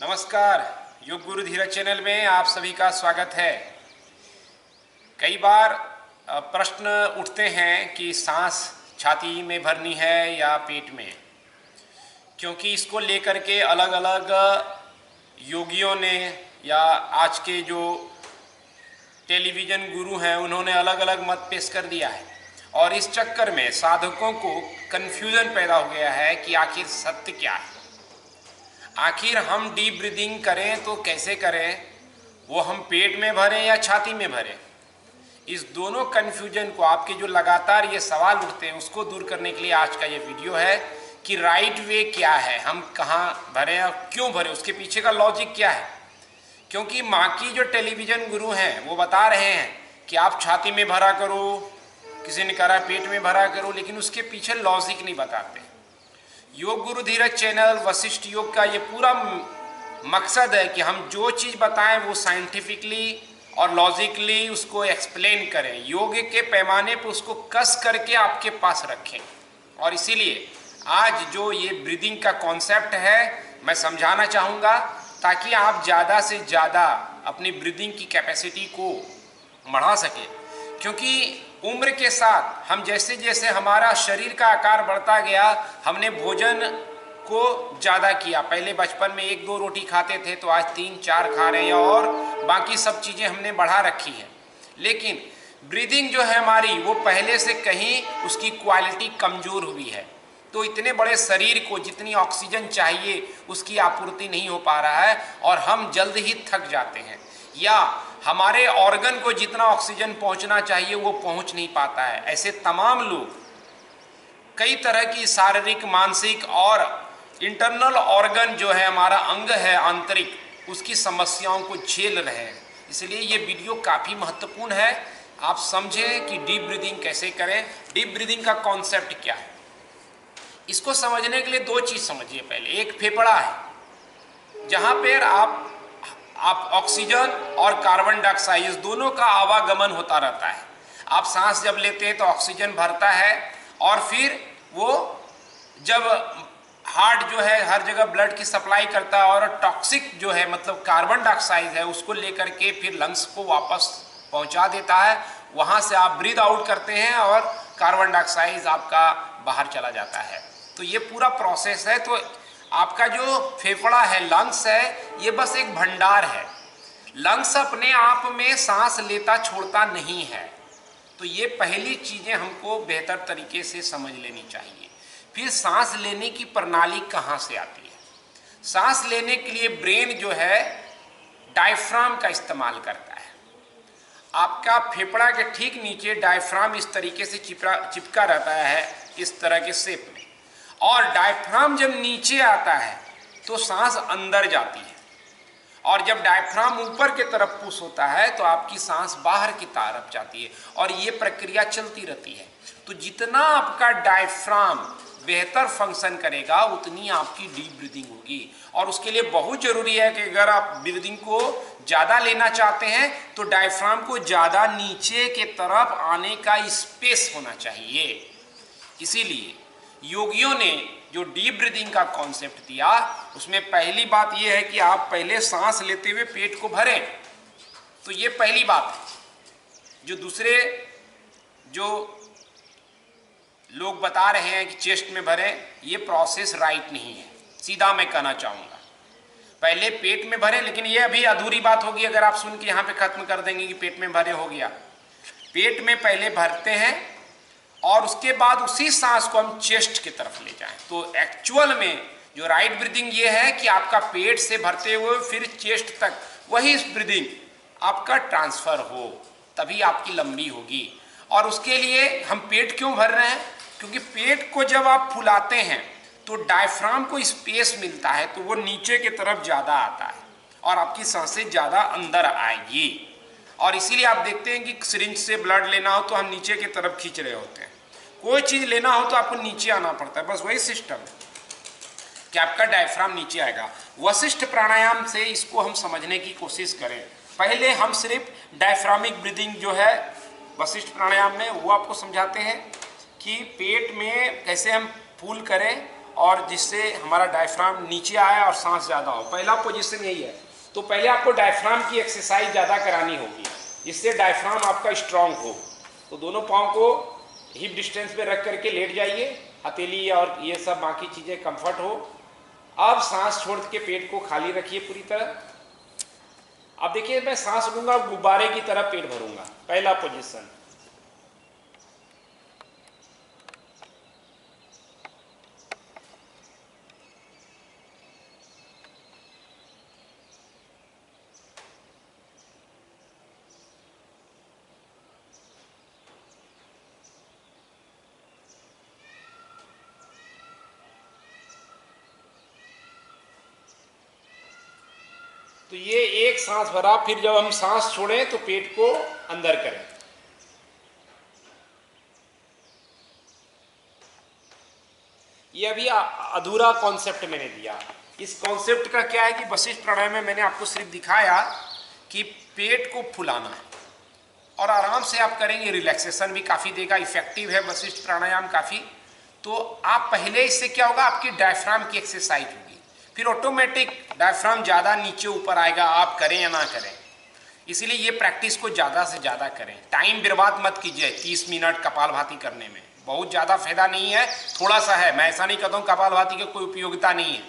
नमस्कार। योग गुरु धीरज चैनल में आप सभी का स्वागत है। कई बार प्रश्न उठते हैं कि सांस छाती में भरनी है या पेट में, क्योंकि इसको लेकर के अलग अलग योगियों ने या आज के जो टेलीविज़न गुरु हैं उन्होंने अलग अलग मत पेश कर दिया है, और इस चक्कर में साधकों को कन्फ्यूज़न पैदा हो गया है कि आखिर सत्य क्या है। आखिर हम डीप ब्रीदिंग करें तो कैसे करें, वो हम पेट में भरें या छाती में भरें। इस दोनों कन्फ्यूजन को, आपके जो लगातार ये सवाल उठते हैं, उसको दूर करने के लिए आज का ये वीडियो है कि राइट वे क्या है, हम कहाँ भरें और क्यों भरें, उसके पीछे का लॉजिक क्या है। क्योंकि माँ की जो टेलीविज़न गुरु हैं वो बता रहे हैं कि आप छाती में भरा करो, किसी ने कहा पेट में भरा करो, लेकिन उसके पीछे लॉजिक नहीं बताते। योग गुरु धीरज चैनल वशिष्ठ योग का ये पूरा मकसद है कि हम जो चीज़ बताएं वो साइंटिफिकली और लॉजिकली उसको एक्सप्लेन करें, योग के पैमाने पर उसको कस करके आपके पास रखें। और इसीलिए आज जो ये ब्रीदिंग का कॉन्सेप्ट है मैं समझाना चाहूँगा, ताकि आप ज़्यादा से ज़्यादा अपनी ब्रीदिंग की कैपेसिटी को बढ़ा सकें। क्योंकि उम्र के साथ हम जैसे जैसे हमारा शरीर का आकार बढ़ता गया, हमने भोजन को ज़्यादा किया। पहले बचपन में 1-2 रोटी खाते थे तो आज 3-4 खा रहे हैं, और बाकी सब चीज़ें हमने बढ़ा रखी हैं। लेकिन ब्रीदिंग जो है हमारी, वो पहले से कहीं उसकी क्वालिटी कमज़ोर हुई है। तो इतने बड़े शरीर को जितनी ऑक्सीजन चाहिए उसकी आपूर्ति नहीं हो पा रहा है, और हम जल्द ही थक जाते हैं, या हमारे ऑर्गन को जितना ऑक्सीजन पहुंचना चाहिए वो पहुंच नहीं पाता है। ऐसे तमाम लोग कई तरह की शारीरिक, मानसिक और इंटरनल ऑर्गन जो है हमारा अंग है आंतरिक, उसकी समस्याओं को झेल रहे हैं। इसलिए ये वीडियो काफ़ी महत्वपूर्ण है। आप समझें कि डीप ब्रीदिंग कैसे करें, डीप ब्रीदिंग का कॉन्सेप्ट क्या है। इसको समझने के लिए 2 चीज़ समझिए। पहले एक फेफड़ा है, जहाँ पर आप ऑक्सीजन और कार्बन डाइऑक्साइड इस दोनों का आवागमन होता रहता है। आप सांस जब लेते हैं तो ऑक्सीजन भरता है, और फिर वो जब हार्ट जो है हर जगह ब्लड की सप्लाई करता है, और टॉक्सिक जो है मतलब कार्बन डाइऑक्साइड है उसको लेकर के फिर लंग्स को वापस पहुंचा देता है। वहाँ से आप ब्रीद आउट करते हैं और कार्बन डाइऑक्साइड आपका बाहर चला जाता है। तो ये पूरा प्रोसेस है। तो आपका जो फेफड़ा है, लंग्स है, ये बस एक भंडार है। लंग्स अपने आप में सांस लेता छोड़ता नहीं है। तो ये पहली चीज़ें हमको बेहतर तरीके से समझ लेनी चाहिए। फिर सांस लेने की प्रणाली कहाँ से आती है। सांस लेने के लिए ब्रेन जो है डायफ्राम का इस्तेमाल करता है। आपका फेफड़ा के ठीक नीचे डायफ्राम इस तरीके से चिपका रहता है, इस तरह के शेप में, और डायफ्राम जब नीचे आता है तो सांस अंदर जाती है, और जब डायफ्राम ऊपर की तरफ पुश होता है तो आपकी सांस बाहर की तरफ जाती है, और ये प्रक्रिया चलती रहती है। तो जितना आपका डायफ्राम बेहतर फंक्शन करेगा उतनी आपकी डीप ब्रीदिंग होगी। और उसके लिए बहुत ज़रूरी है कि अगर आप ब्रीदिंग को ज़्यादा लेना चाहते हैं तो डायफ्राम को ज़्यादा नीचे के तरफ आने का स्पेस होना चाहिए। इसीलिए योगियों ने जो डीप ब्रीदिंग का कॉन्सेप्ट दिया, उसमें पहली बात यह है कि आप पहले सांस लेते हुए पेट को भरें। तो ये पहली बात है। जो दूसरे जो लोग बता रहे हैं कि चेस्ट में भरें, ये प्रोसेस राइट नहीं है। सीधा मैं कहना चाहूँगा पहले पेट में भरें, लेकिन ये अभी अधूरी बात होगी अगर आप सुन के यहाँ पे ख़त्म कर देंगे कि पेट में भरे हो गया। पेट में पहले भरते हैं और उसके बाद उसी सांस को हम चेस्ट की तरफ ले जाएं। तो एक्चुअल में जो राइट ब्रीदिंग ये है कि आपका पेट से भरते हुए फिर चेस्ट तक वही ब्रीदिंग आपका ट्रांसफ़र हो, तभी आपकी लंबी होगी। और उसके लिए हम पेट क्यों भर रहे हैं, क्योंकि पेट को जब आप फुलाते हैं तो डायफ्राम को स्पेस मिलता है, तो वो नीचे की तरफ ज़्यादा आता है और आपकी सांसें ज़्यादा अंदर आएगी। और इसीलिए आप देखते हैं कि सिरिंज से ब्लड लेना हो तो हम नीचे की तरफ खींच रहे होते हैं, कोई चीज़ लेना हो तो आपको नीचे आना पड़ता है। बस वही सिस्टम है कि आपका डायफ्राम नीचे आएगा। वशिष्ठ प्राणायाम से इसको हम समझने की कोशिश करें। पहले हम सिर्फ डायफ्रामिक ब्रीदिंग जो है वशिष्ठ प्राणायाम में वो आपको समझाते हैं कि पेट में कैसे हम फूल करें और जिससे हमारा डायफ्राम नीचे आए और सांस ज़्यादा हो। पहला पोजीशन यही है। तो पहले आपको डायफ्राम की एक्सरसाइज ज़्यादा करानी होगी जिससे डायफ्राम आपका स्ट्रांग हो। तो दोनों पाँव को हिप डिस्टेंस पे रख करके लेट जाइए, हथेली और ये सब बाकी चीज़ें कंफर्ट हो। अब सांस छोड़ के पेट को खाली रखिए पूरी तरह। अब देखिए मैं सांस लूंगा, गुब्बारे की तरह पेट भरूंगा। पहला पोजीशन, तो ये एक सांस भरा। फिर जब हम सांस छोड़ें तो पेट को अंदर करें। ये अभी अधूरा कॉन्सेप्ट मैंने दिया। इस कॉन्सेप्ट का क्या है कि वशिष्ठ प्राणायाम में मैंने आपको सिर्फ दिखाया कि पेट को फुलाना है और आराम से आप करेंगे, रिलैक्सेशन भी काफ़ी देगा। इफेक्टिव है वशिष्ठ प्राणायाम काफ़ी। तो आप पहले इससे क्या होगा, आपकी डायफ्राम की एक्सरसाइज होगी, फिर ऑटोमेटिक डायफ्राम ज़्यादा नीचे ऊपर आएगा, आप करें या ना करें। इसीलिए ये प्रैक्टिस को ज़्यादा से ज़्यादा करें। टाइम बर्बाद मत कीजिए 30 मिनट कपालभाति करने में, बहुत ज़्यादा फायदा नहीं है, थोड़ा सा है। मैं ऐसा नहीं कहता हूँ कपालभाति की कोई उपयोगिता नहीं है,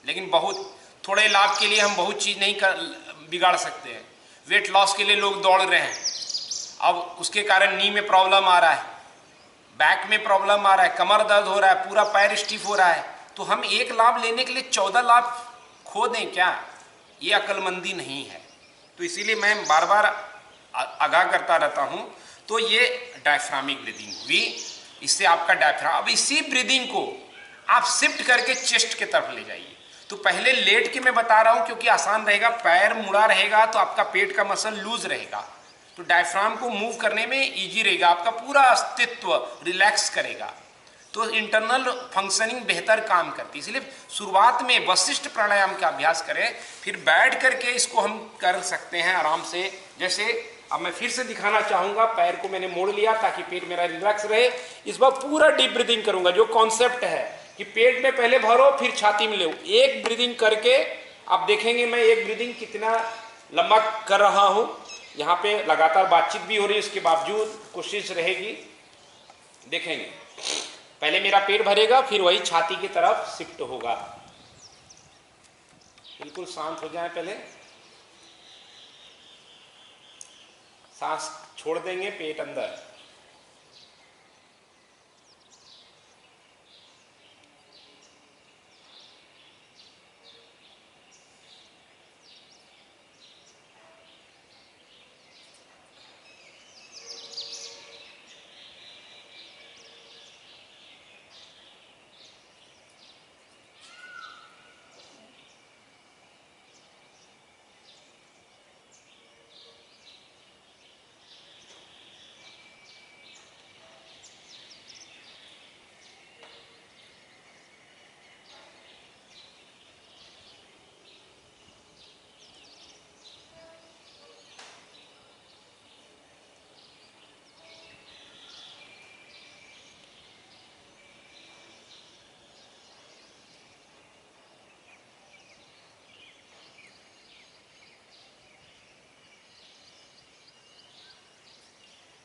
लेकिन बहुत थोड़े लाभ के लिए हम बहुत चीज़ नहीं बिगाड़ सकते हैं। वेट लॉस के लिए लोग दौड़ रहे हैं, अब उसके कारण नी में प्रॉब्लम आ रहा है, बैक में प्रॉब्लम आ रहा है, कमर दर्द हो रहा है, पूरा पैर स्टिफ हो रहा है। तो हम एक लाभ लेने के लिए 14 लाभ खो दें क्या? ये अक्लमंदी नहीं है। तो इसीलिए मैं बार बार आगाह करता रहता हूँ। तो ये डायफ्रामिक ब्रीदिंग हुई, इससे आपका डायफ्राम। अब इसी ब्रीदिंग को आप शिफ्ट करके चेस्ट के तरफ ले जाइए। तो पहले लेट के मैं बता रहा हूँ क्योंकि आसान रहेगा, पैर मुड़ा रहेगा तो आपका पेट का मसल लूज रहेगा, तो डायफ्राम को मूव करने में इजी रहेगा, आपका पूरा अस्तित्व रिलैक्स करेगा, तो इंटरनल फंक्शनिंग बेहतर काम करती है। इसलिए शुरुआत में वशिष्ठ प्राणायाम का अभ्यास करें, फिर बैठ करके इसको हम कर सकते हैं आराम से। जैसे अब मैं फिर से दिखाना चाहूँगा, पैर को मैंने मोड़ लिया ताकि पेट मेरा रिलैक्स रहे। इस बार पूरा डीप ब्रीदिंग करूँगा। जो कॉन्सेप्ट है कि पेट में पहले भरो फिर छाती में लो, एक ब्रीदिंग करके आप देखेंगे मैं एक ब्रीदिंग कितना लंबा कर रहा हूँ। यहाँ पे लगातार बातचीत भी हो रही है, उसके बावजूद कोशिश रहेगी। देखेंगे पहले मेरा पेट भरेगा, फिर वही छाती की तरफ शिफ्ट होगा। बिल्कुल शांत हो जाए, पहले सांस छोड़ देंगे, पेट अंदर।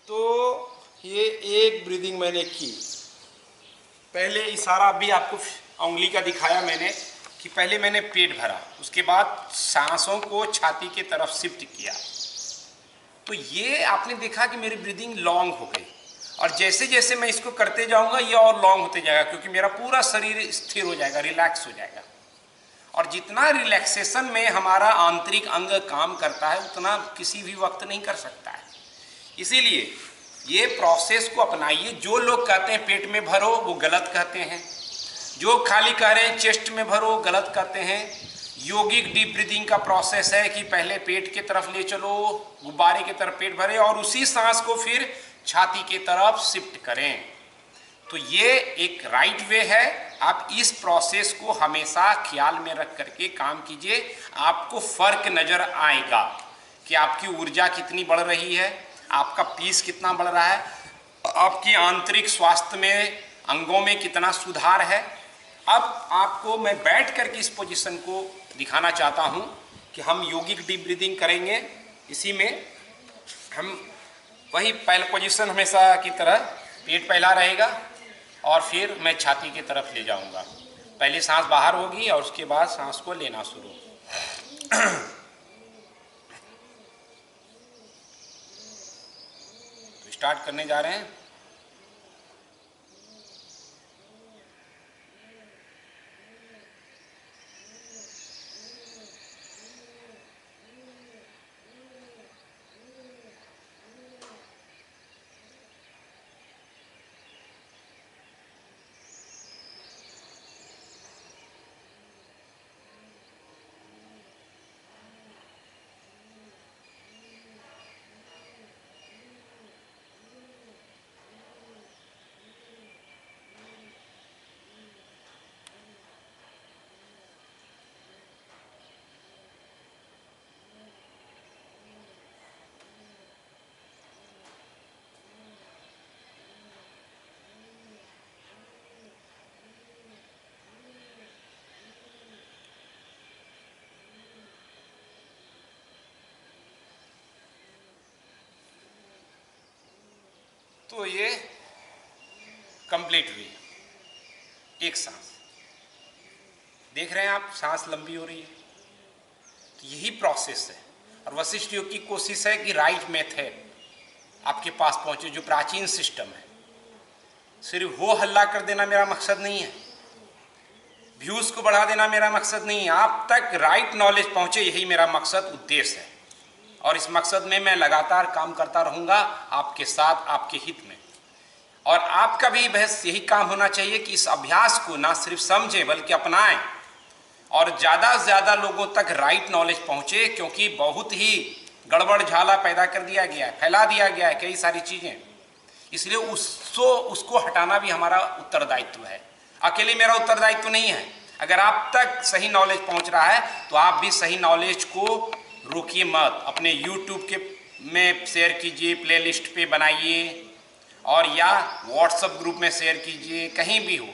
तो ये एक ब्रीदिंग मैंने की। पहले इशारा भी आपको उंगली का दिखाया मैंने कि पहले मैंने पेट भरा, उसके बाद सांसों को छाती की तरफ शिफ्ट किया। तो ये आपने देखा कि मेरी ब्रीदिंग लॉन्ग हो गई, और जैसे जैसे मैं इसको करते जाऊंगा ये और लॉन्ग होते जाएगा, क्योंकि मेरा पूरा शरीर स्थिर हो जाएगा, रिलैक्स हो जाएगा। और जितना रिलैक्सेशन में हमारा आंतरिक अंग काम करता है उतना किसी भी वक्त नहीं कर सकता है। इसीलिए ये प्रोसेस को अपनाइए। जो लोग कहते हैं पेट में भरो वो गलत कहते हैं, जो खाली कह रहे हैं चेस्ट में भरो गलत कहते हैं। योगिक डीप ब्रीदिंग का प्रोसेस है कि पहले पेट की तरफ ले चलो, गुब्बारे की तरफ पेट भरे और उसी सांस को फिर छाती की तरफ शिफ्ट करें। तो ये एक राइट वे है। आप इस प्रोसेस को हमेशा ख्याल में रख करके काम कीजिए, आपको फर्क नजर आएगा कि आपकी ऊर्जा कितनी बढ़ रही है, आपका पीस कितना बढ़ रहा है, आपकी आंतरिक स्वास्थ्य में अंगों में कितना सुधार है। अब आपको मैं बैठ करके इस पोजीशन को दिखाना चाहता हूं कि हम योगिक डीप ब्रीदिंग करेंगे। इसी में हम वही पहले पोजीशन हमेशा की तरह पेट फैला रहेगा और फिर मैं छाती की तरफ ले जाऊंगा। पहले सांस बाहर होगी और उसके बाद सांस को लेना शुरू। तो स्टार्ट करने जा रहे हैं। तो ये कंप्लीट हुई एक सांस। देख रहे हैं आप, सांस लंबी हो रही है। तो यही प्रोसेस है और वशिष्ठ योग की कोशिश है कि राइट मेथड आपके पास पहुंचे, जो प्राचीन सिस्टम है। सिर्फ हो हल्ला कर देना मेरा मकसद नहीं है, व्यूज को बढ़ा देना मेरा मकसद नहीं है। आप तक राइट नॉलेज पहुंचे, यही मेरा मकसद उद्देश्य है। और इस मकसद में मैं लगातार काम करता रहूंगा आपके साथ, आपके हित में। और आपका भी बस यही काम होना चाहिए कि इस अभ्यास को ना सिर्फ समझें बल्कि अपनाएं और ज़्यादा से ज़्यादा लोगों तक राइट नॉलेज पहुंचे, क्योंकि बहुत ही गड़बड़ झाला पैदा कर दिया गया है, फैला दिया गया है कई सारी चीज़ें। इसलिए उसको हटाना भी हमारा उत्तरदायित्व है। अकेले मेरा उत्तरदायित्व नहीं है। अगर आप तक सही नॉलेज पहुंच रहा है तो आप भी सही नॉलेज को रोकिए मत। अपने यूट्यूब के में शेयर कीजिए, प्लेलिस्ट पे बनाइए, और या व्हाट्सएप ग्रुप में शेयर कीजिए, कहीं भी हो।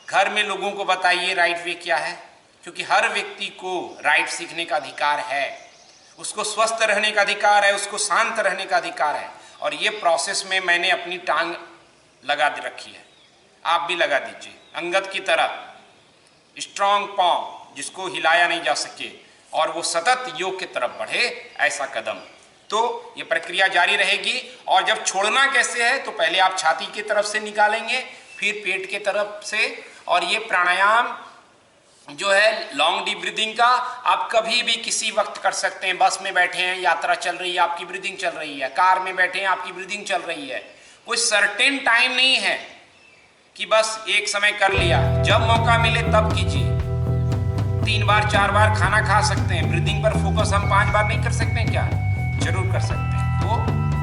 घर में लोगों को बताइए राइट वे क्या है, क्योंकि हर व्यक्ति को राइट सीखने का अधिकार है। उसको स्वस्थ रहने का अधिकार है, उसको शांत रहने का अधिकार है। और ये प्रोसेस में मैंने अपनी टांग लगा रखी है, आप भी लगा दीजिए। अंगद की तरह स्ट्रॉन्ग पांव जिसको हिलाया नहीं जा सके और वो सतत योग की तरफ बढ़े, ऐसा कदम। तो ये प्रक्रिया जारी रहेगी। और जब छोड़ना कैसे है, तो पहले आप छाती की तरफ से निकालेंगे, फिर पेट की तरफ से। और ये प्राणायाम जो है लॉन्ग डीप ब्रीदिंग का, आप कभी भी किसी वक्त कर सकते हैं। बस में बैठे हैं, यात्रा चल रही है, आपकी ब्रीदिंग चल रही है। कार में बैठे हैं, आपकी ब्रीदिंग चल रही है। कोई सर्टेन टाइम नहीं है कि बस एक समय कर लिया। जब मौका मिले तब कीजिए। 3 बार 4 बार खाना खा सकते हैं। ब्रीदिंग पर फोकस हम 5 बार नहीं कर सकते हैं क्या? जरूर कर सकते हैं। तो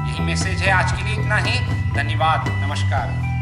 यही मैसेज है आज के लिए। इतना ही। धन्यवाद, नमस्कार।